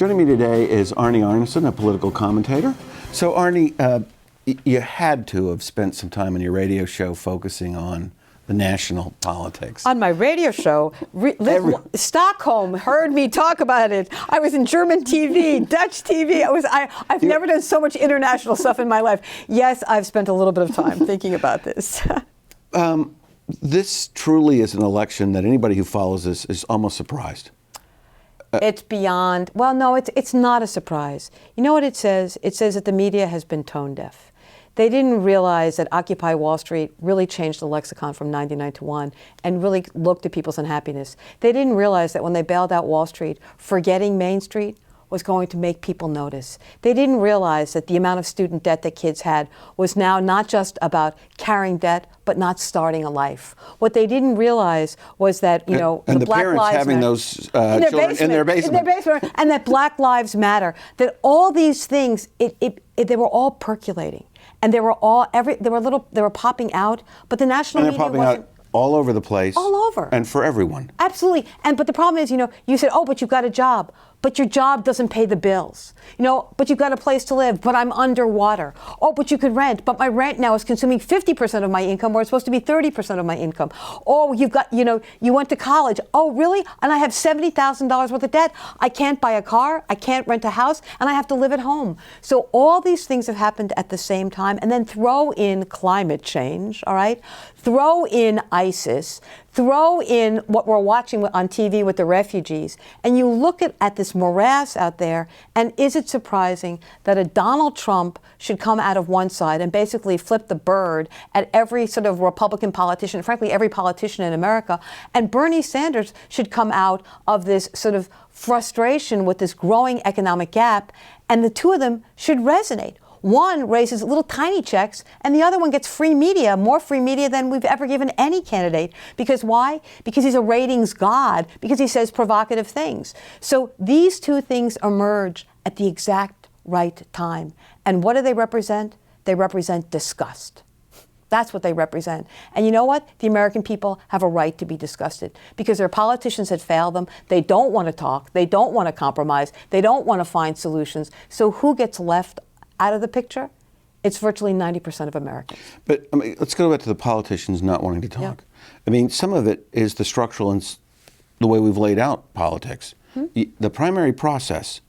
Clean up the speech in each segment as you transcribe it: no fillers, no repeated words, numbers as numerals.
Joining me today is Arnie Arnesen, a political commentator. So Arnie, you had to have spent some time on your radio show focusing on the national politics. On my radio show, Stockholm heard me talk about it. I was in German TV, Dutch TV. I've never done so much international stuff in my life. Yes, I've spent a little bit of time thinking about this. This truly is an election that anybody who follows this is almost surprised. It's beyond, well, no, it's not a surprise. You know what it says? It says that the media has been tone deaf. They didn't realize that Occupy Wall Street really changed the lexicon from 99 to 1 and really looked at people's unhappiness. They didn't realize that when they bailed out Wall Street, forgetting Main Street was going to make people notice. They didn't realize that the amount of student debt that kids had was now not just about carrying debt, but not starting a life. What they didn't realize was that, you know, and the Black parents Lives having Matter, those children in their basement. and that Black Lives Matter, that all these things, they were all percolating. And they were popping out, but the national media wasn't. Out all over the place. All over. And for everyone. Absolutely. But the problem is, you know, you said, oh, but you've got a job. But your job doesn't pay the bills. You know, but you've got a place to live, but I'm underwater. Oh, but you could rent, but my rent now is consuming 50% of my income, where it's supposed to be 30% of my income. Oh, you've got, you know, you went to college. Oh, really? And I have $70,000 worth of debt. I can't buy a car, I can't rent a house, and I have to live at home. So all these things have happened at the same time, and then throw in climate change, all right? Throw in ISIS, throw in what we're watching on TV with the refugees, and you look at this morass out there, and is it surprising that a Donald Trump should come out of one side and basically flip the bird at every sort of Republican politician, frankly, every politician in America, and Bernie Sanders should come out of this sort of frustration with this growing economic gap, and the two of them should resonate. One raises little tiny checks, and the other one gets free media, more free media than we've ever given any candidate. Because why? Because he's a ratings god, because he says provocative things. So these two things emerge at the exact right time. And what do they represent? They represent disgust. That's what they represent. And you know what? The American people have a right to be disgusted because their politicians had failed them. They don't want to talk. They don't want to compromise. They don't want to find solutions. So who gets left out of the picture? It's virtually 90% of Americans. But I mean, let's go back to the politicians not wanting to talk. Yeah. I mean, some of it is the structural and the way we've laid out politics. The primary process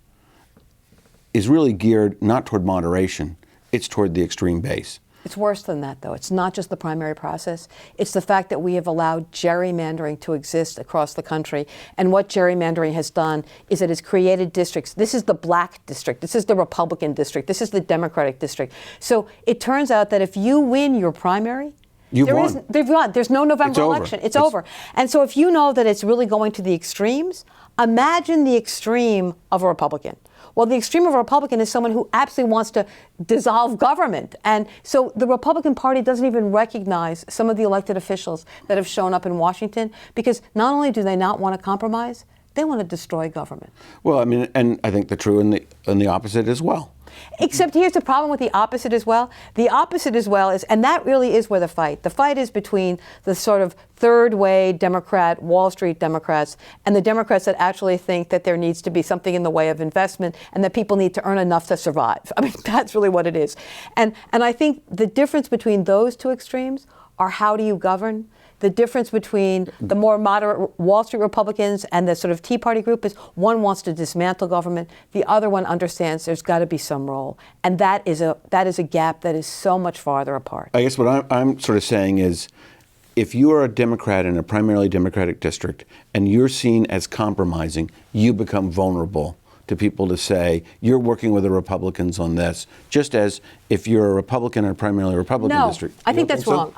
is really geared not toward moderation, it's toward the extreme base. It's worse than that, though. It's not just the primary process. It's the fact that we have allowed gerrymandering to exist across the country. And what gerrymandering has done is it has created districts. This is the black district. This is the Republican district. This is the Democratic district. So it turns out that if you win your primary, they've won. There's no November election. It's over. And so if you know that it's really going to the extremes, imagine the extreme of a Republican. Well, the extreme of a Republican is someone who absolutely wants to dissolve government. And so the Republican Party doesn't even recognize some of the elected officials that have shown up in Washington because not only do they not want to compromise, they want to destroy government. Well, I mean, and I think the true and the opposite as well. Except here's the problem with the opposite as well. The opposite as well is, and that really is where the fight is between the sort of third way Democrat, Wall Street Democrats, and the Democrats that actually think that there needs to be something in the way of investment and that people need to earn enough to survive. I mean, that's really what it is. And I think the difference between those two extremes are how do you govern? The difference between the more moderate Wall Street Republicans and the sort of Tea Party group is one wants to dismantle government. The other one understands there's got to be some role. And that is a gap that is so much farther apart. I guess what I'm sort of saying is if you are a Democrat in a primarily Democratic district and you're seen as compromising, you become vulnerable to people to say, you're working with the Republicans on this, just as if you're a Republican in a primarily Republican district. No, I think that's wrong.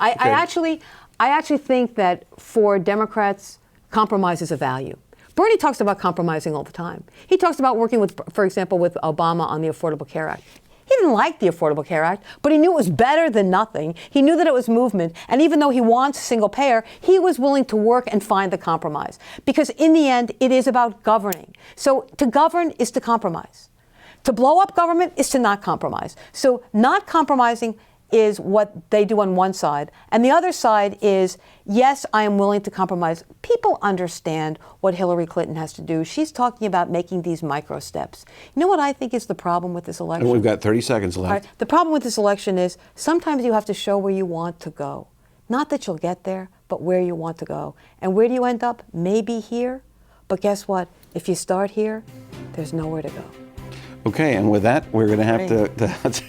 I actually think that for Democrats, compromise is a value. Bernie talks about compromising all the time. He talks about working with, for example, with Obama on the Affordable Care Act. He didn't like the Affordable Care Act, but he knew it was better than nothing. He knew that it was movement. And even though he wants single payer, he was willing to work and find the compromise. Because in the end, it is about governing. So to govern is to compromise. To blow up government is to not compromise. So not compromising is what they do on one side. And the other side is, yes, I am willing to compromise. People understand what Hillary Clinton has to do. She's talking about making these micro steps. You know what I think is the problem with this election? And we've got 30 seconds left. All right, the problem with this election is sometimes you have to show where you want to go. Not that you'll get there, but where you want to go. And where do you end up? Maybe here. But guess what? If you start here, there's nowhere to go. Okay, and with that, we're going to have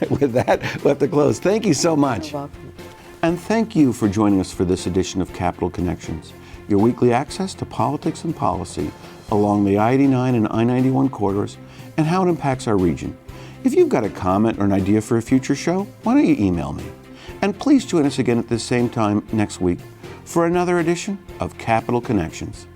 with that, we'll have to close. Thank you so much. You're welcome. And thank you for joining us for this edition of Capital Connections, your weekly access to politics and policy along the I-89 and I-91 corridors and how it impacts our region. If you've got a comment or an idea for a future show, why don't you email me? And please join us again at the same time next week for another edition of Capital Connections.